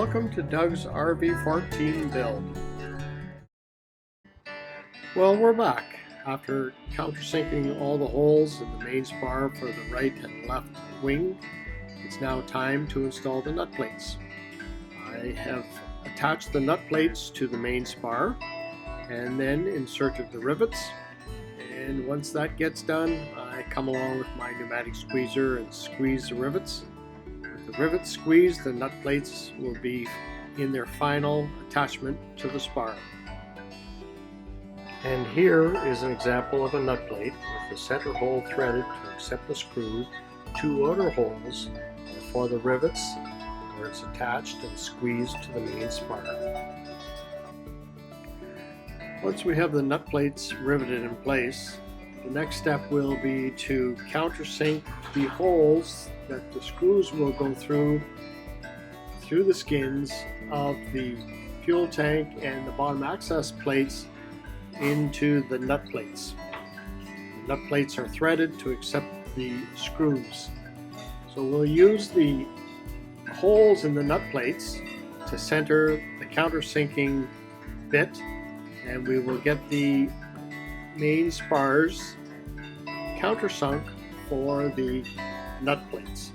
Welcome to Doug's RV14 build. Well, we're back. After countersinking all the holes in the main spar for the right and left wing, it's now time to install the nut plates. I have attached the nut plates to the main spar and then inserted the rivets. And once that gets done, I come along with my pneumatic squeezer and squeeze the rivets. With the rivets squeezed, the nut plates will be in their final attachment to the spar. And here is an example of a nut plate with the center hole threaded to accept the screw, two outer holes for the rivets where it's attached and squeezed to the main spar. Once we have the nut plates riveted in place, the next step will be to countersink the holes that the screws will go through the skins of the fuel tank and the bottom access plates into the nut plates. The nut plates are threaded to accept the screws. So we'll use the holes in the nut plates to center the countersinking bit, and we will get the main spars countersunk for the nut plates.